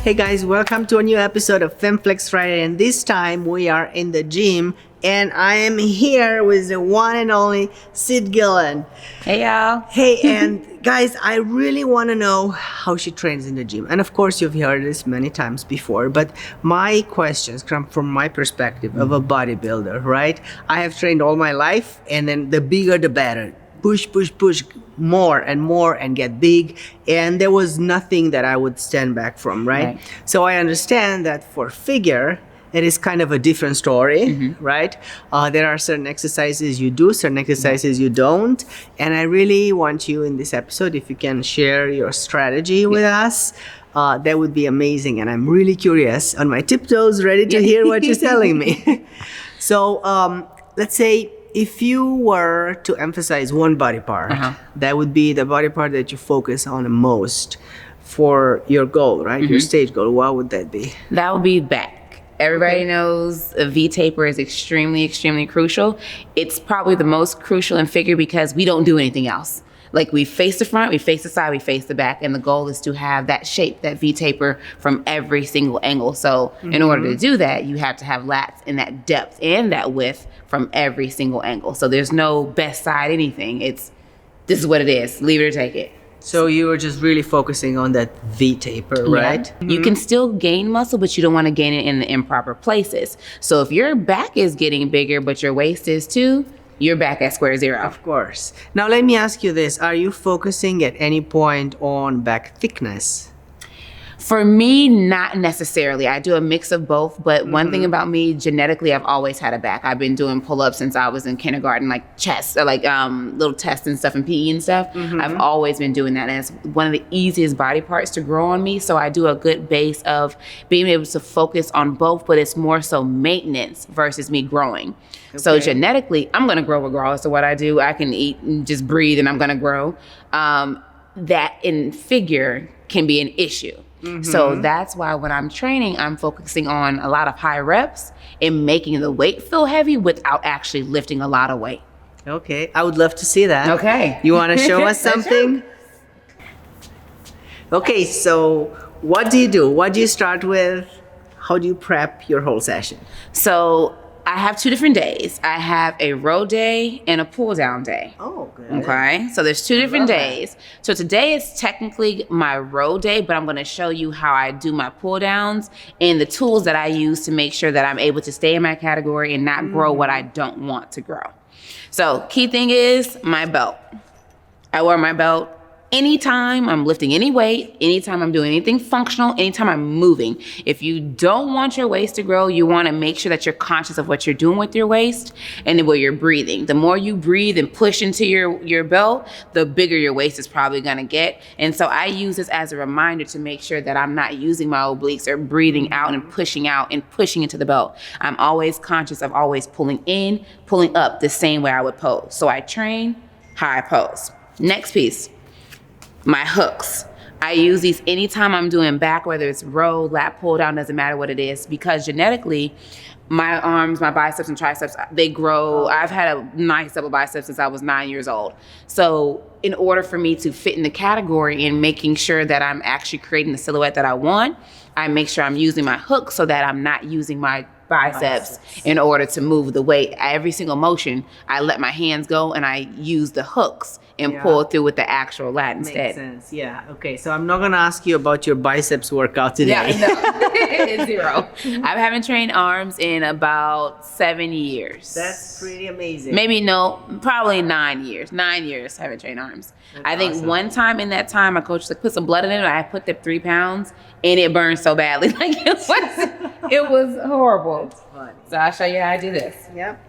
Hey guys, welcome to a new episode of FemFlex Friday, and this time we are in the gym and I am here with the one and only Cyd Gillon. Hey y'all. Hey, and guys, I really want to know how she trains in the gym. And of course you've heard this many times before, but my questions come from my perspective of a bodybuilder, right? I have trained all my life, and then the bigger the better. Push more and get big, and there was nothing that I would stand back from, right? So I understand that for figure it is kind of a different story, right? There are certain exercises you do, certain exercises you don't, and I really want you in this episode, if you can share your strategy with us, that would be amazing. And I'm really curious, on my tiptoes, ready to hear what you're telling me. So let's say if you were to emphasize one body part, that would be the body part that you focus on the most for your goal, right? Your stage goal. What would that be? That would be back. Everybody knows a V-taper is extremely, extremely crucial. It's probably the most crucial in figure because we don't do anything else. Like, we face the front, we face the side, we face the back, and the goal is to have that shape, that V-taper from every single angle. So in order to do that, you have to have lats in that depth and that width from every single angle. So there's no best side anything. This is what it is. Leave it or take it. So you were just really focusing on that V-taper, right? You can still gain muscle, but you don't want to gain it in the improper places. So if your back is getting bigger, but your waist is too, you're back at square zero. Of course. Now let me ask you this. Are you focusing at any point on back thickness? For me, not necessarily. I do a mix of both, but one thing about me, genetically, I've always had a back. I've been doing pull-ups since I was in kindergarten, like chest, or like little tests and stuff and PE and stuff. I've always been doing that, and it's one of the easiest body parts to grow on me, so I do a good base of being able to focus on both, but it's more so maintenance versus me growing. So genetically, I'm going to grow regardless of what I do. I can eat and just breathe, and I'm going to grow. That in figure can be an issue. So that's why when I'm training, I'm focusing on a lot of high reps and making the weight feel heavy without actually lifting a lot of weight. Okay, I would love to see that. Okay. You want to show us something? Okay, so what do you do? What do you start with? How do you prep your whole session? So I have 2 different days. I have a row day and a pull down day. Oh, good. Okay, so there's 2 different days. So today is technically my row day, but I'm going to show you how I do my pull downs and the tools that I use to make sure that I'm able to stay in my category and not grow what I don't want to grow. So key thing is my belt. I wear my belt anytime I'm lifting any weight, anytime I'm doing anything functional, anytime I'm moving. If you don't want your waist to grow, you want to make sure that you're conscious of what you're doing with your waist and the way you're breathing. The more you breathe and push into your belt, the bigger your waist is probably going to get. And so I use this as a reminder to make sure that I'm not using my obliques or breathing out and pushing into the belt. I'm always conscious of always pulling in, pulling up the same way I would pose. So I train how I pose. Next piece. My hooks. I use these anytime I'm doing back, whether it's row, lat, pull down, doesn't matter what it is, because genetically, my arms, my biceps and triceps, they grow. I've had a nice double bicep since I was 9 years old. So in order for me to fit in the category and making sure that I'm actually creating the silhouette that I want, I make sure I'm using my hooks so that I'm not using my biceps in order to move the weight. Every single motion, I let my hands go and I use the hooks and pull through with the actual lat instead. Makes sense. Yeah. Okay. So I'm not going to ask you about your biceps workout today. Yeah, no. It's 0. I haven't trained arms in about 7 years. That's pretty amazing. Probably 9 years. 9 years I haven't trained arms. That's I think awesome. one time in that time, my coach put some blood in it and I put up 3 pounds and it burned so badly. Like it was horrible. That's funny. So I'll show you how I do this. Yep.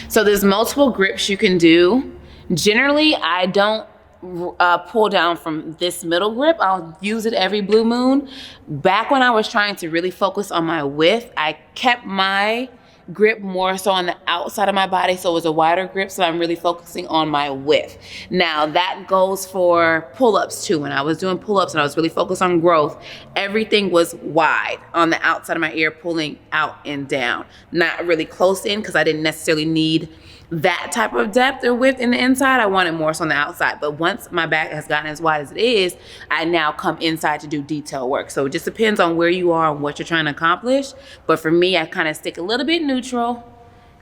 So there's multiple grips you can do. Generally, I don't pull down from this middle grip. I'll use it every blue moon. Back when I was trying to really focus on my width, I kept my grip more so on the outside of my body, so it was a wider grip, so I'm really focusing on my width. Now that goes for pull-ups too. When I was doing pull-ups and I was really focused on growth, everything was wide on the outside of my ear, pulling out and down. Not really close in because I didn't necessarily need that type of depth or width in the inside. I want it more so on the outside. But once my back has gotten as wide as it is, I now come inside to do detail work. So it just depends on where you are and what you're trying to accomplish. But for me, I kind of stick a little bit neutral,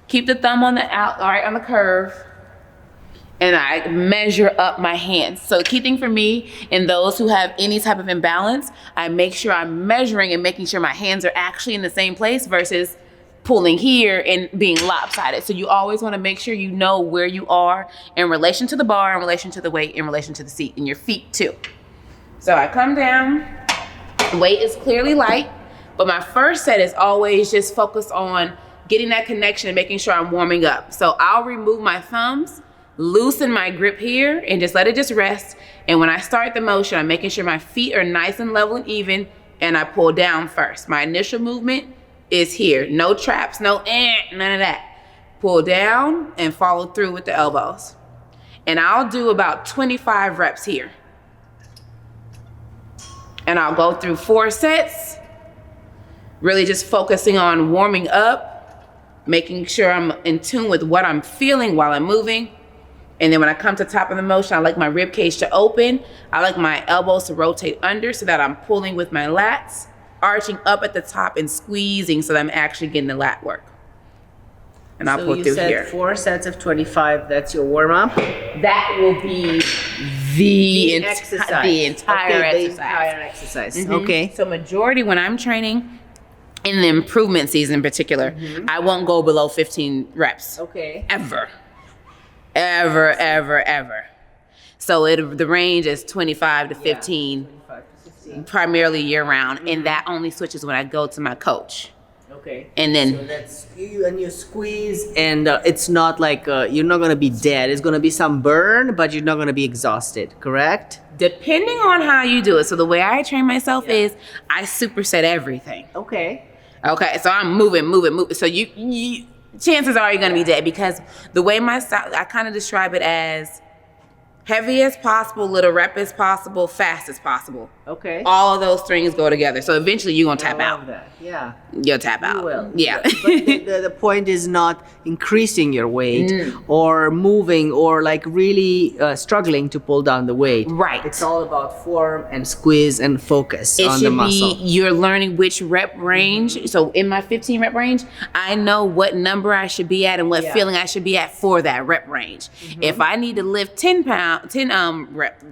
keep the thumb on the on the curve, and I measure up my hands. So the key thing for me and those who have any type of imbalance, I make sure I'm measuring and making sure my hands are actually in the same place versus pulling here and being lopsided. So you always want to make sure you know where you are in relation to the bar, in relation to the weight, in relation to the seat, and your feet too. So I come down, weight is clearly light, but my first set is always just focused on getting that connection and making sure I'm warming up. So I'll remove my thumbs, loosen my grip here, and just let it just rest. And when I start the motion, I'm making sure my feet are nice and level and even, and I pull down first. My initial movement is here. No traps, none of that. Pull down and follow through with the elbows. And I'll do about 25 reps here. And I'll go through 4 sets, really just focusing on warming up, making sure I'm in tune with what I'm feeling while I'm moving. And then when I come to top of the motion, I like my rib cage to open. I like my elbows to rotate under so that I'm pulling with my lats, arching up at the top and squeezing so that I'm actually getting the lat work. And I'll pull through here. 4 sets of 25, that's your warm up? That will be the entire exercise. Mm-hmm. Okay. So majority when I'm training in the improvement season in particular, I won't go below 15 reps. Okay. Ever. So the range is 25 to 15. 25 to 15. Primarily year round, and that only switches when I go to my coach. Okay. And then so that's you squeeze, and it's not like you're not gonna be dead. It's gonna be some burn, but you're not gonna be exhausted. Correct? Depending on how you do it. So the way I train myself is I superset everything. Okay. Okay. So I'm moving. So you chances are you're gonna be dead because the way my style, I kind of describe it as heavy as possible, little rep as possible, fast as possible. Okay. All of those things go together. So eventually you're going to tap out. That. Yeah. You'll tap out. You will. Yeah. But the point is not increasing your weight or moving or like really struggling to pull down the weight. Right. It's all about form and squeeze and focus on the muscle. It should be you're learning which rep range. So in my 15 rep range, I know what number I should be at and what feeling I should be at for that rep range. If I need to lift 10 rep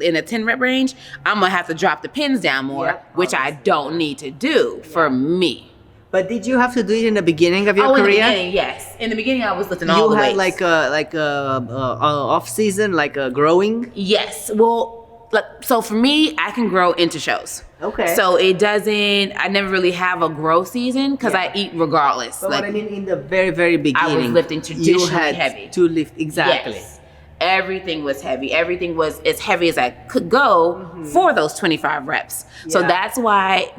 in a 10 rep range, I'm gonna have to drop the pins down more, which I don't need to do for me. But did you have to do it in the beginning of your career? In the beginning, yes. In the beginning, I was lifting all the weights. You had like a off season, like a growing. Yes. Well, so for me, I can grow into shows. Okay. So it doesn't. I never really have a grow season because I eat regardless. But what I mean, in the very, very beginning, I was lifting traditionally you had heavy. To lift exactly. Yes. Everything was heavy. Everything was as heavy as I could go for those 25 reps. So that's why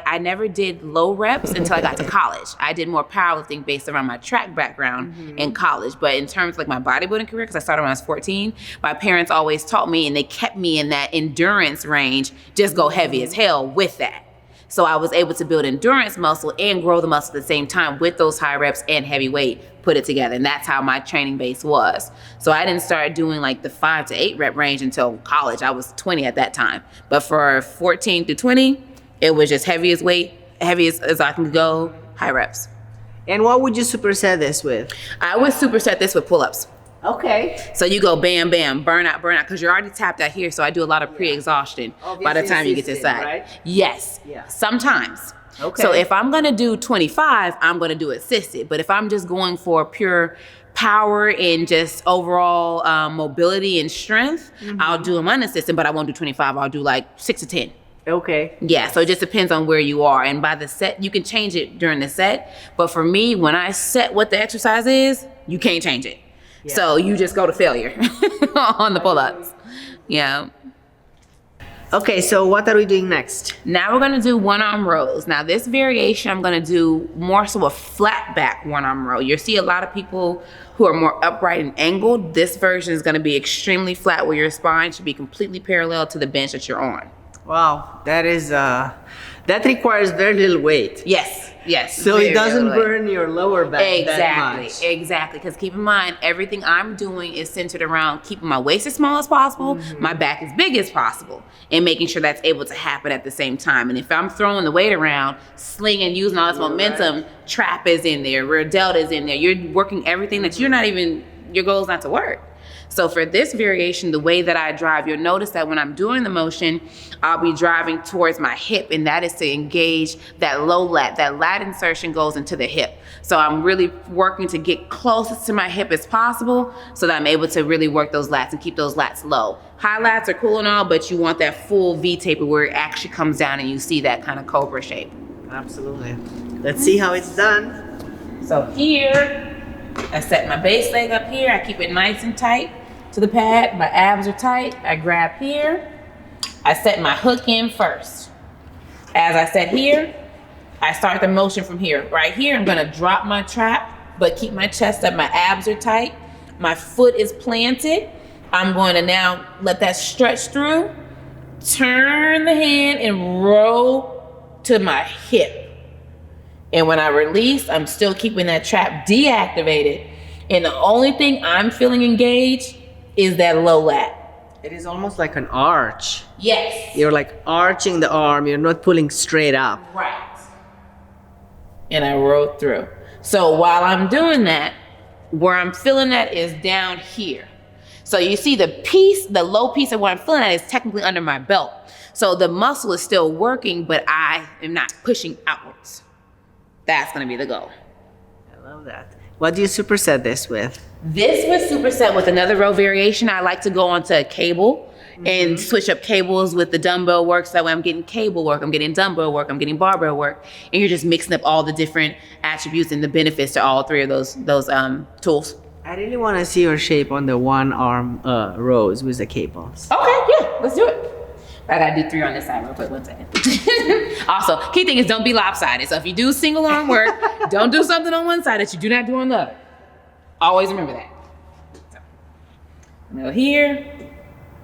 I never did low reps until I got to college. I did more powerlifting based around my track background in college. But in terms of like my bodybuilding career, because I started when I was 14, my parents always taught me and they kept me in that endurance range, just go heavy as hell with that. So I was able to build endurance muscle and grow the muscle at the same time with those high reps and heavy weight, put it together. And that's how my training base was. So I didn't start doing like the 5 to 8 rep range until college. I was 20 at that time. But for 14 to 20, it was just heavy as weight, heavy as I can go, high reps. And what would you superset this with? I would superset this with pull-ups. Okay. So you go bam, bam, burn out, because you're already tapped out here. So I do a lot of pre-exhaustion by the time you get to the side. Right? Yes. Yeah. Sometimes. Okay. So if I'm going to do 25, I'm going to do assisted. But if I'm just going for pure power and just overall mobility and strength, I'll do them unassisted, but I won't do 25. I'll do like 6 to 10. Okay. Yeah, so it just depends on where you are. And by the set, you can change it during the set. But for me, when I set what the exercise is, you can't change it. Yeah. So you just go to failure on the pull-ups. Yeah. Okay, so what are we doing next? Now we're gonna do one-arm rows. Now this variation, I'm gonna do more so a flat back one-arm row. You'll see a lot of people who are more upright and angled. This version is gonna be extremely flat where your spine should be completely parallel to the bench that you're on. Wow, that is, that requires very little weight. Yes. Yes. So it doesn't little weight. burn your lower back that much. Exactly. Because keep in mind, everything I'm doing is centered around keeping my waist as small as possible, my back as big as possible, and making sure that's able to happen at the same time. And if I'm throwing the weight around, slinging, using all this momentum, trap is in there, rear delta is in there. You're working everything that you're not even, your goal is not to work. So for this variation, the way that I drive, you'll notice that when I'm doing the motion, I'll be driving towards my hip, and that is to engage that low lat. That lat insertion goes into the hip. So I'm really working to get closest to my hip as possible so that I'm able to really work those lats and keep those lats low. High lats are cool and all, but you want that full V taper where it actually comes down and you see that kind of cobra shape. Absolutely. Let's see how it's done. So here, I set my base leg up here. I keep it nice and tight to the pad. My abs are tight. I grab here. I set my hook in first. As I set here, I start the motion from here. Right here, I'm gonna drop my trap, but keep my chest up. My abs are tight. My foot is planted. I'm going to now let that stretch through. Turn the hand and roll to my hip. And when I release, I'm still keeping that trap deactivated. And the only thing I'm feeling engaged is that low lat. It is almost like an arch. Yes. You're like arching the arm. You're not pulling straight up. Right. And I roll through. So while I'm doing that, where I'm feeling that is down here. So you see the piece, the low piece of what I'm feeling at is technically under my belt. So the muscle is still working, but I am not pushing outwards. That's gonna be the goal. I love that. What do you superset this with? This was superset with another row variation. I like to go onto a cable and switch up cables with the dumbbell work. So that way I'm getting cable work, I'm getting dumbbell work, I'm getting barbell work. And you're just mixing up all the different attributes and the benefits to all three of those tools. I really want to see your shape on the one arm rows with the cables. Okay, yeah, let's do it. I gotta do 3 on this side real quick, 1 second. Also, key thing is don't be lopsided. So if you do single arm work, don't do something on one side that you do not do on the other. Always remember that. So, go here,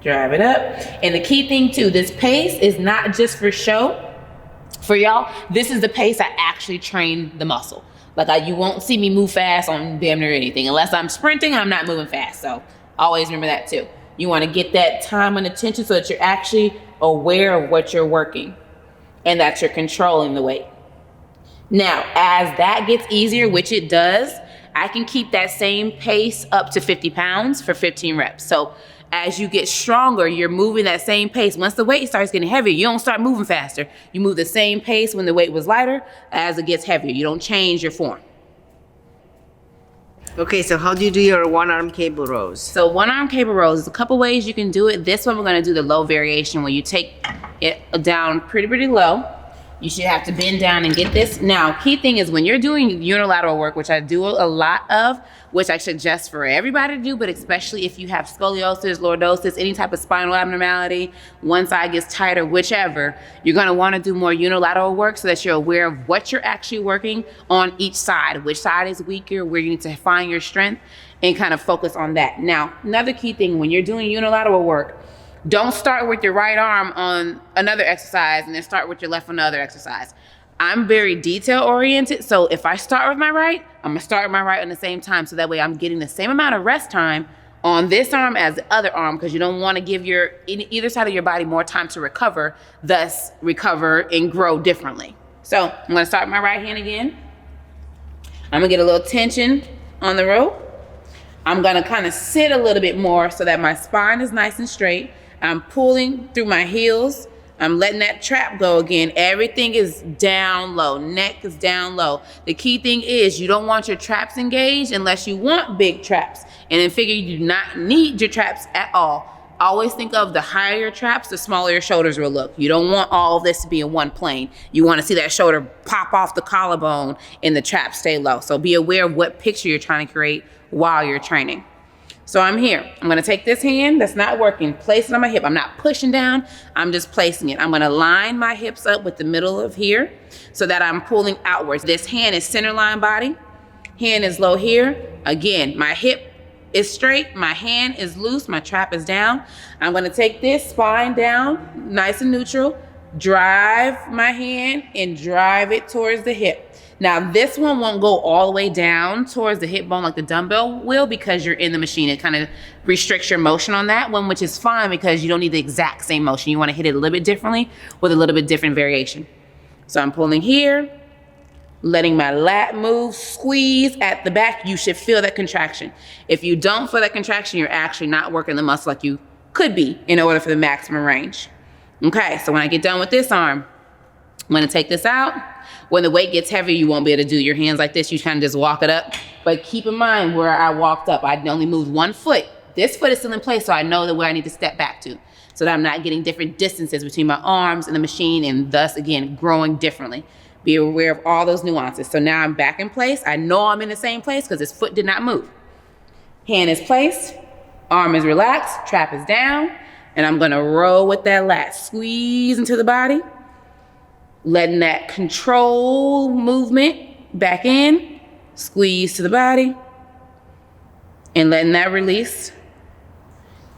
drive it up. And the key thing too, this pace is not just for show. For y'all, this is the pace I actually train the muscle. Like you won't see me move fast on damn near anything. Unless I'm sprinting, I'm not moving fast. So always remember that too. You want to get that time and attention so that you're actually aware of what you're working and that you're controlling the weight. Now, as that gets easier, which it does, I can keep that same pace up to 50 pounds for 15 reps. So as you get stronger, you're moving that same pace. Once the weight starts getting heavier, you don't start moving faster. You move the same pace when the weight was lighter as it gets heavier. You don't change your form. Okay, so how do you do your one arm cable rows? So one arm cable rows, there's a couple ways you can do it. This one we're gonna do the low variation where you take it down pretty low. You should have to bend down and get this. Now, key thing is when you're doing unilateral work, which I do a lot of, which I suggest for everybody to do, but especially if you have scoliosis, lordosis, any type of spinal abnormality, one side gets tighter, whichever, you're gonna wanna do more unilateral work so that you're aware of what you're actually working on each side, which side is weaker, where you need to find your strength and kind of focus on that. Now, another key thing, when you're doing unilateral work, don't start with your right arm on another exercise and then start with your left on another exercise. I'm very detail oriented, so if I start with my right, I'm gonna start with my right on the same time, so that way I'm getting the same amount of rest time on this arm as the other arm, because you don't want to give either side of your body more time to recover, thus recover and grow differently. So I'm gonna start with my right hand again. I'm gonna get a little tension on the rope. I'm gonna kind of sit a little bit more so that my spine is nice and straight. I'm pulling through my heels. I'm letting that trap go again. Everything is down low. Neck is down low. The key thing is you don't want your traps engaged unless you want big traps. And then figure you do not need your traps at all. Always think of the higher your traps, the smaller your shoulders will look. You don't want all of this to be in one plane. You want to see that shoulder pop off the collarbone and the traps stay low. So be aware of what picture you're trying to create while you're training. So I'm here. I'm gonna take this hand that's not working, place it on my hip. I'm not pushing down, I'm just placing it. I'm gonna line my hips up with the middle of here so that I'm pulling outwards. This hand is center line body, hand is low here. Again, my hip is straight, my hand is loose, my trap is down. I'm gonna take this spine down, nice and neutral, drive my hand and drive it towards the hip. Now this one won't go all the way down towards the hip bone like the dumbbell will because you're in the machine. It kind of restricts your motion on that one, which is fine because you don't need the exact same motion. You want to hit it a little bit differently with a little bit different variation. So I'm pulling here, letting my lat move, squeeze at the back. You should feel that contraction. If you don't feel that contraction, you're actually not working the muscle like you could be in order for the maximum range. Okay, so when I get done with this arm, I'm gonna take this out. When the weight gets heavy, you won't be able to do your hands like this. You kind of just walk it up. But keep in mind where I walked up, I only moved one foot. This foot is still in place, so I know that where I need to step back to, so that I'm not getting different distances between my arms and the machine, and thus, again, growing differently. Be aware of all those nuances. So now I'm back in place. I know I'm in the same place because this foot did not move. Hand is placed, arm is relaxed, trap is down, and I'm gonna roll with that lat. Squeeze into the body, letting that control movement back in, squeeze to the body, and letting that release.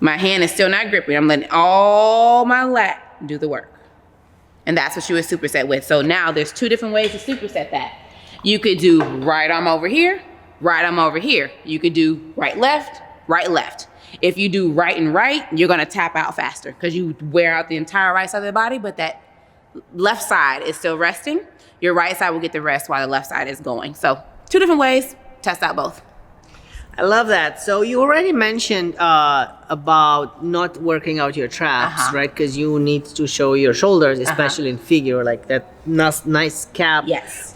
My hand is still not gripping. I'm letting all my lat do the work. And that's what you would superset with. So now there's two different ways to superset that. You could do right arm over here, right arm over here. You could do right, left, right, left. If you do right and right, you're gonna tap out faster because you wear out the entire right side of the body, but that left side is still resting. Your right side will get the rest while the left side is going. So two different ways, test out both. I love that. So you already mentioned about not working out your traps, right? Because you need to show your shoulders, especially in figure, like that nice cap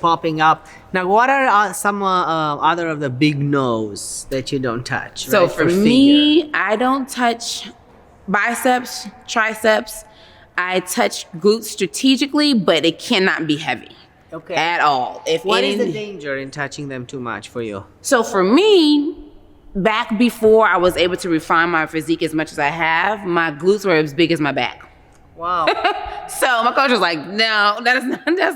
popping up. Now, what are some other of the big no's that you don't touch? So right, for me, I don't touch biceps, triceps. I touch glutes strategically, but it cannot be heavy at all. What is the danger in touching them too much for you? So for me, back before I was able to refine my physique as much as I have, my glutes were as big as my back. Wow. So my coach was like, no, that's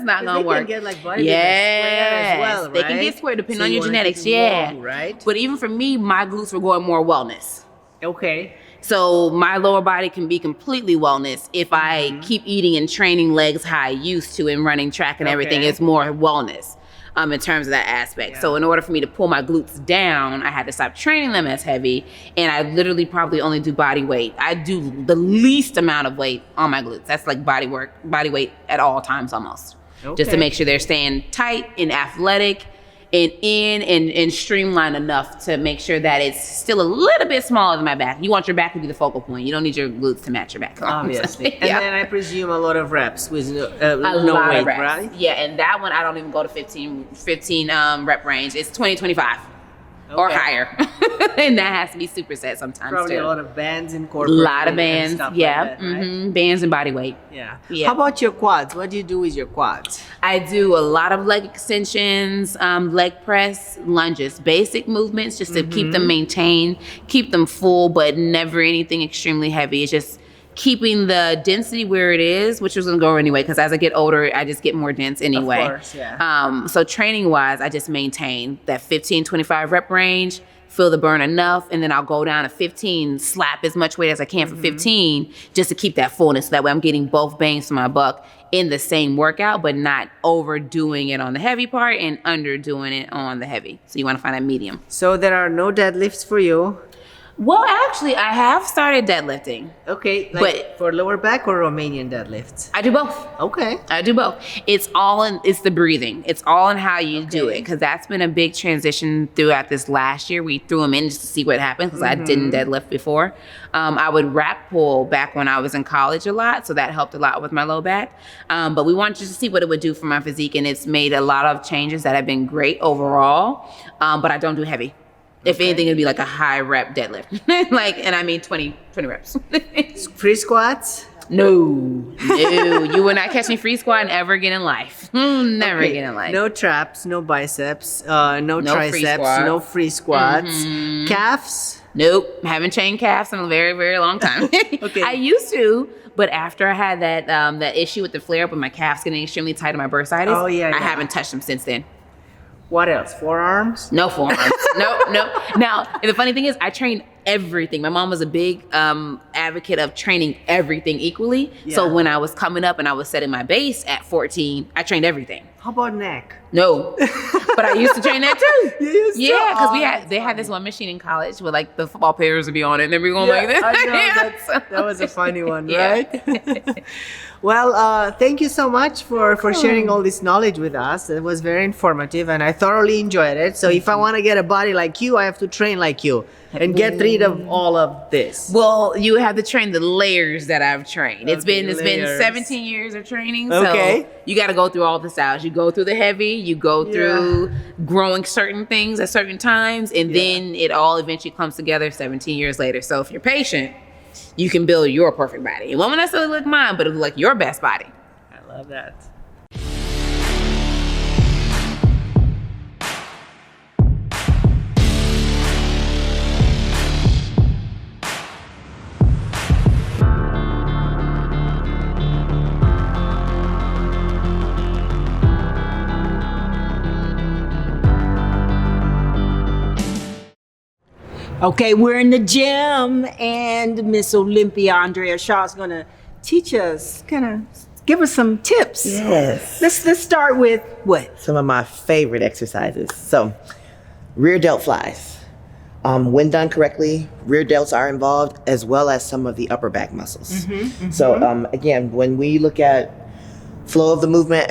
not gonna work. They can get like bodybuilders square as well, right? They can get square depending on your genetics, long, right? But even for me, my glutes were going more wellness. Okay. So my lower body can be completely wellness if I keep eating and training legs how I used to and running track and everything. It's more wellness in terms of that aspect. So in order for me to pull my glutes down, I had to stop training them as heavy, and I literally probably only do body weight. I do the least amount of weight on my glutes. That's like body weight at all times almost. Just to make sure they're staying tight and athletic and streamlined enough to make sure that it's still a little bit smaller than my back. You want your back to be the focal point. You don't need your glutes to match your back. Obviously. And then I presume a lot of reps with no weight, of reps. right? Yeah, and that one I don't even go to 15 rep range. It's 20, 25 or higher. And that has to be superset sometimes Probably too. a lot of bands incorporated. A lot of bands, and stuff like that, right? Bands and body weight. Yeah. How about your quads? What do you do with your quads? I do a lot of leg extensions, leg press, lunges, basic movements just to keep them maintained, keep them full, but never anything extremely heavy. It's just keeping the density where it is, which is gonna go anyway, because as I get older, I just get more dense anyway. Of course, yeah. So training wise, I just maintain that 15, 25 rep range, feel the burn enough, and then I'll go down to 15, slap as much weight as I can for 15, just to keep that fullness. So that way I'm getting both bangs for my buck in the same workout, but not overdoing it on the heavy part and underdoing it on the heavy. So you wanna find that medium. So there are no deadlifts for you? Well, actually, I have started deadlifting. Okay, but for lower back or Romanian deadlifts? I do both. Okay. I do both. It's the breathing. It's all in how you do it, because that's been a big transition throughout this last year. We threw them in just to see what happens, because I didn't deadlift before. I would rack pull back when I was in college a lot, so that helped a lot with my low back. But we wanted to see what it would do for my physique, and it's made a lot of changes that have been great overall, but I don't do heavy. If anything, it'd be like a high rep deadlift. And I mean 20 reps. Free squats? No. You will not catch me free squatting ever again in life. Never again in life. No traps, no biceps, no triceps, no free squats. Calves? Nope. Haven't trained calves in a very, very long time. I used to, but after I had that issue with the flare up with my calves getting extremely tight on my bursitis, I haven't touched them since then. What else? Forearms? No forearms. No. Now, and the funny thing is, I train everything. My mom was a big advocate of training everything equally. Yeah. So when I was coming up and I was setting my base at 14, I trained everything. How about neck? No, but I used to train that too. You used to? Yeah, because Oh, they had this one machine in college where like the football players would be on it and they'd be going like this. I know, Yeah. that was a funny one, Yeah. right? Well, thank you so much for sharing all this knowledge with us. It was very informative and I thoroughly enjoyed it. So if I want to get a body like you, I have to train like you and get rid of all of this. Well, you have to train the layers that I've trained. It's Okay, been layers. 17 years of training. So Okay. you got to go through all the styles. You go through the heavy, you go through growing certain things at certain times, and then it all eventually comes together 17 years later. So if you're patient, you can build your perfect body. It won't necessarily look mine, but it'll look like your best body. I love that. Okay, we're in the gym and Miss Olympia Andrea Shaw is gonna teach us, give us some tips. Yes. Let's start with what? Some of my favorite exercises. So, rear delt flies. When done correctly, rear delts are involved as well as some of the upper back muscles. So, again, when we look at flow of the movement,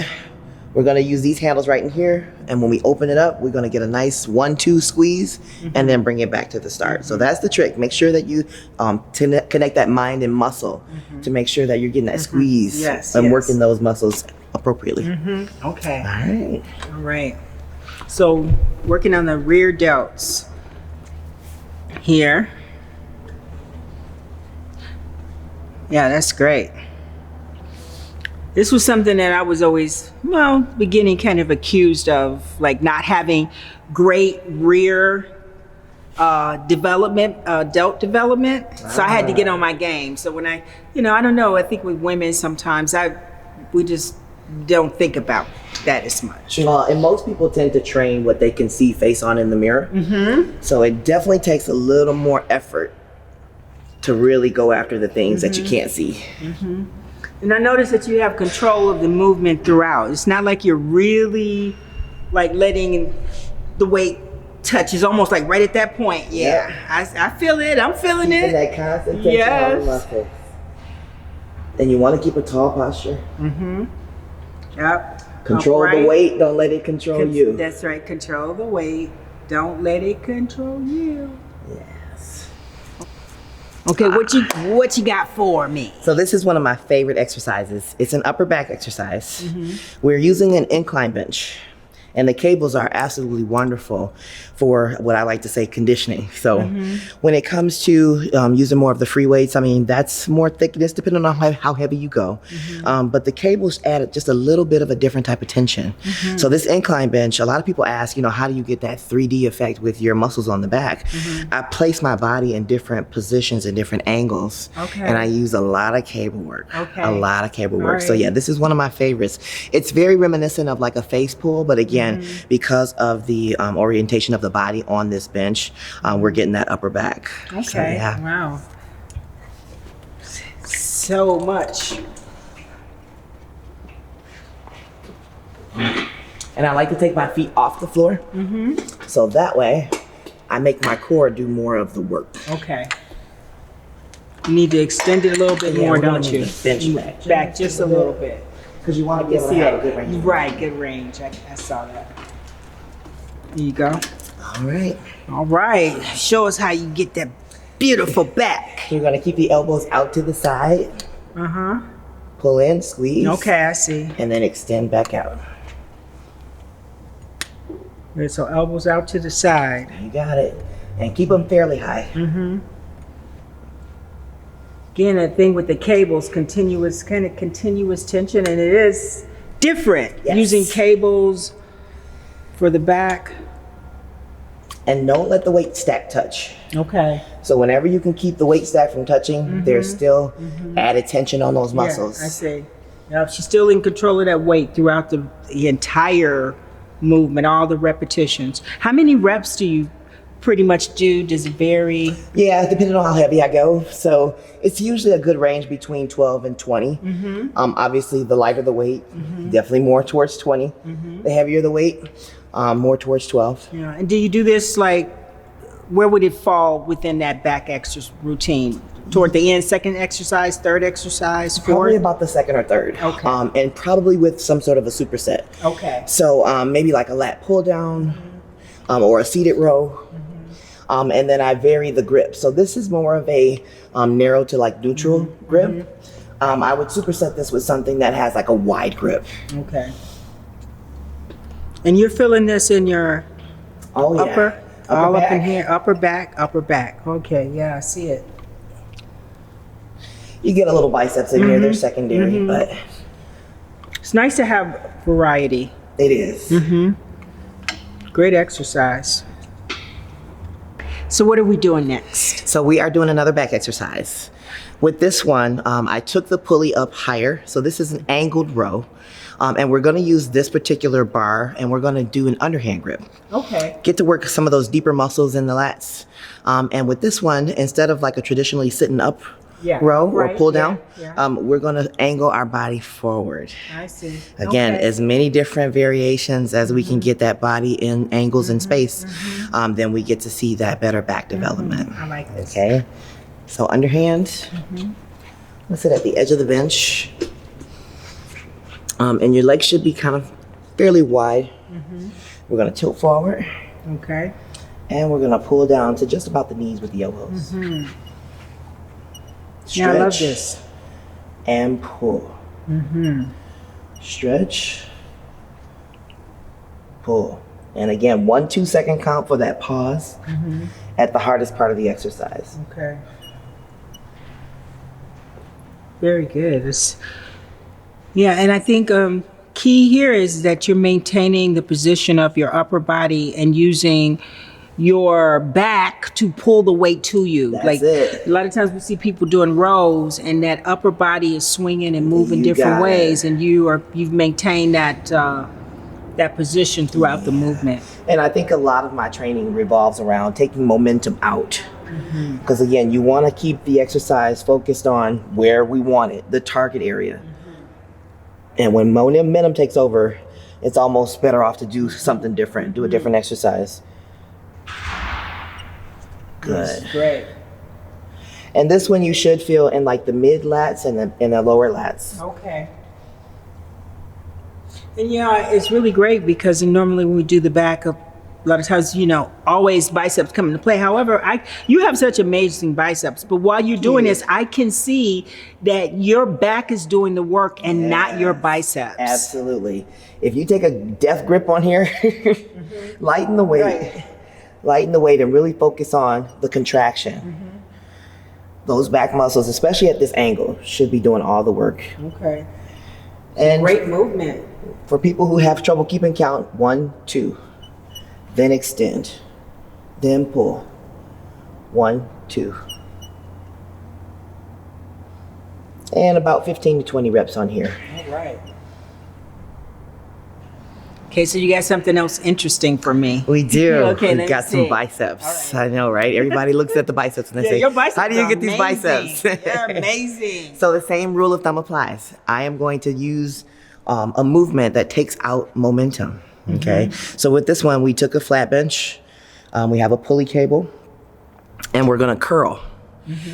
we're gonna use these handles right in here. And when we open it up, we're gonna get a nice 1-2 squeeze and then bring it back to the start. So that's the trick. Make sure that you connect that mind and muscle to make sure that you're getting that squeeze and working those muscles appropriately. Okay. All right. All right. So working on the rear delts here. Yeah, that's great. This was something that I was always, beginning kind of accused of, like not having great rear development, delt development. So I had to get on my game. So when I don't know, I think with women sometimes we just don't think about that as much. And most people tend to train what they can see face on in the mirror. So it definitely takes a little more effort to really go after the things that you can't see. And I noticed that you have control of the movement throughout. It's not like you're really like letting the weight touch. It's almost like right at that point. Yeah. I feel it. I'm feeling Keeping it. that constant tension on the muscles. And you want to keep a tall posture. Yep. Control the weight. Don't let it control you. That's right. Control the weight. Don't let it control you. Yes. Okay, what you got for me? So this is one of my favorite exercises. It's an upper back exercise. We're using an incline bench. And the cables are absolutely wonderful for what I like to say conditioning. So when it comes to using more of the free weights, I mean, that's more thickness depending on how heavy you go. But the cables add just a little bit of a different type of tension. So this incline bench, a lot of people ask, how do you get that 3D effect with your muscles on the back? I place my body in different positions and different angles. And I use a lot of cable work. A lot of cable work. So yeah, this is one of my favorites. It's very reminiscent of like a face pull, but again, because of the orientation of the body on this bench, we're getting that upper back. Okay. So, yeah. Wow. So much. And I like to take my feet off the floor. So that way, I make my core do more of the work. Okay. You need to extend it a little bit more, don't you? Bench Back just a little bit. Because you want to be able to have a good range. Right, good range. I saw that. There you go. All right. All right. Show us how you get that beautiful back. So you're going to keep the elbows out to the side. Pull in, squeeze. Okay, I see. And then extend back out. Okay, so elbows out to the side. You got it. And keep them fairly high. Again, that thing with the cables, continuous tension, and it is different using cables for the back. And don't let the weight stack touch. Okay. So whenever you can keep the weight stack from touching, there's still added tension on those muscles. Yeah, I see. Yep, she's still in control of that weight throughout the entire movement, all the repetitions. How many reps do you pretty much do? Does it vary? Yeah, depending on how heavy I go. So it's usually a good range between 12 and 20. Obviously, the lighter the weight, definitely more towards 20. The heavier the weight, more towards 12. Yeah. And do you do this like, where would it fall within that back exercise routine? Toward the end, second exercise, third exercise, fourth? Probably about the second or third. Okay. And probably with some sort of a superset. Okay. So maybe like a lat pull down or a seated row. And then I vary the grip. So this is more of a narrow to like neutral grip. I would superset this with something that has like a wide grip. Okay. And you're feeling this in your upper? All up in here, upper back. Okay, yeah, I see it. You get a little biceps in here, they're secondary, but It's nice to have variety. it is. Great exercise. So what are we doing next? So we are doing another back exercise. With this one, I took the pulley up higher. So this is an angled row. And we're gonna use this particular bar and we're gonna do an underhand grip. Okay. Get to work some of those deeper muscles in the lats. And with this one, instead of like a traditionally sitting up row or pull down, we're gonna angle our body forward. I see. Again, as many different variations as we can get that body in angles and space, then we get to see that better back development. I like this. Okay, so underhand, let's sit at the edge of the bench. And your legs should be kind of fairly wide. We're gonna tilt forward. Okay. And we're gonna pull down to just about the knees with the elbows. Stretch. Yeah, I love this. And pull. Stretch. Pull. And again, 1-2 second count for that pause at the hardest part of the exercise. Okay. Very good. Yeah, and I think key here is that you're maintaining the position of your upper body and using your back to pull the weight to you. That's it. A lot of times we see people doing rows and that upper body is swinging and moving different ways, and you've maintained that position throughout the movement. And I think a lot of my training revolves around taking momentum out. Because again, you want to keep the exercise focused on where we want it, the target area. And when momentum takes over, it's almost better off to do something different, do a different exercise. Good. That's great. And this one you should feel in like the mid lats and the lower lats. Okay. And yeah, it's really great because normally when we do the back up, a lot of times, always biceps come into play. However, you have such amazing biceps, but while you're doing this, I can see that your back is doing the work and not your biceps. Absolutely. If you take a death grip on here, lighten the weight. Lighten the weight and really focus on the contraction. Those back muscles, especially at this angle, should be doing all the work. Okay. And great movement. For people who have trouble keeping count, 1, 2. Then extend, then pull. 1, 2. And about 15 to 20 reps on here. All right. Okay, so you got something else interesting for me. We do. Okay, We've got some biceps. Right. I know, right? Everybody looks at the biceps and they say, your biceps how do you get these biceps? They're amazing. So the same rule of thumb applies. I am going to use a movement that takes out momentum. Okay, so with this one, we took a flat bench. We have a pulley cable, and we're gonna curl.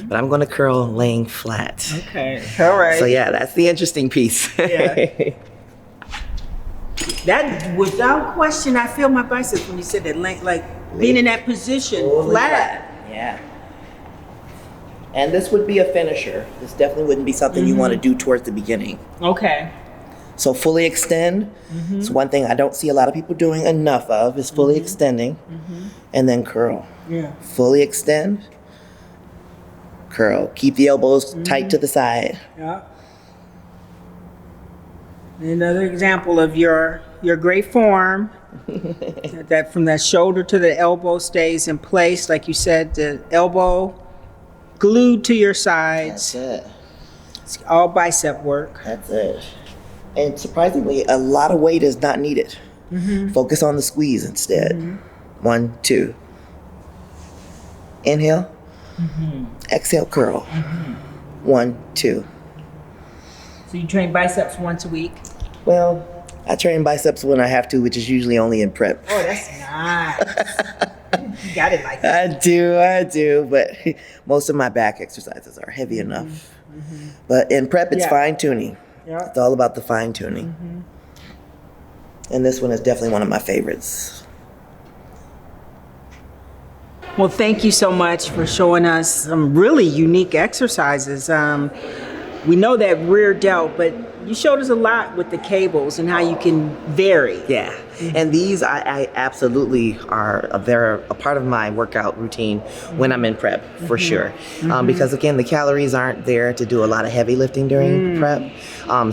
But I'm gonna curl laying flat. Okay, all right. So yeah, that's the interesting piece. Yeah. That, without question, I feel my biceps when you said that, like being in that position, flat. Yeah. And this would be a finisher. This definitely wouldn't be something you want to do towards the beginning. Okay. So fully extend. It's one thing I don't see a lot of people doing enough of is fully extending and then curl. Yeah. Fully extend, curl. Keep the elbows tight to the side. Yeah. Another example of your great form. That from that shoulder to the elbow stays in place. Like you said, the elbow glued to your sides. That's it. It's all bicep work. That's it. And surprisingly, a lot of weight is not needed. Focus on the squeeze instead. 1, 2. Inhale. Exhale, curl. 1, 2. So you train biceps once a week? Well, I train biceps when I have to, which is usually only in prep. Oh, that's nice. You got it like that. I do, but most of my back exercises are heavy enough. But in prep, it's Yeah. fine tuning. Yeah. It's all about the fine tuning. And this one is definitely one of my favorites. Well, thank you so much for showing us some really unique exercises. We know that rear delt, but you showed us a lot with the cables and how you can vary. Yeah, and these I absolutely they're a part of my workout routine when I'm in prep, for sure. Because again, the calories aren't there to do a lot of heavy lifting during prep.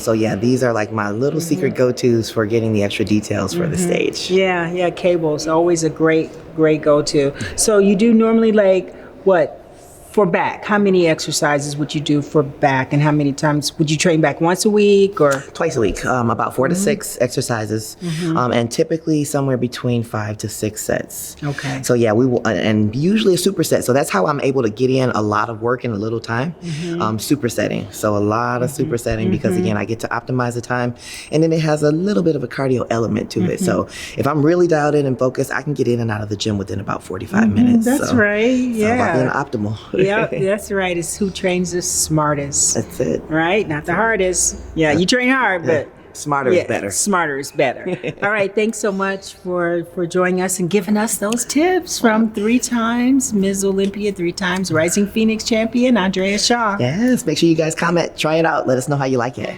So yeah, these are like my little secret go-tos for getting the extra details for the stage. Yeah, cables, always a great go-to. So you do normally like what? For back, how many exercises would you do for back, and how many times would you train back? Once a week or? Twice a week, about 4 to 6 exercises, and typically somewhere between 5 to 6 sets. Okay. So yeah, we will, and usually a superset. So that's how I'm able to get in a lot of work in a little time. Supersetting. So a lot of supersetting because again, I get to optimize the time, and then it has a little bit of a cardio element to it. So if I'm really dialed in and focused, I can get in and out of the gym within about 45 minutes. That's so, right. It's all about Yeah. being optimal. Yep, that's right. It's who trains the smartest. That's it. Right? Not the hardest. Yeah, you train hard, but Smarter is better. Smarter is better. All right, thanks so much for joining us and giving us those tips from 3 times Ms. Olympia, 3 times Rising Phoenix champion, Andrea Shaw. Yes, make sure you guys comment, try it out, let us know how you like it.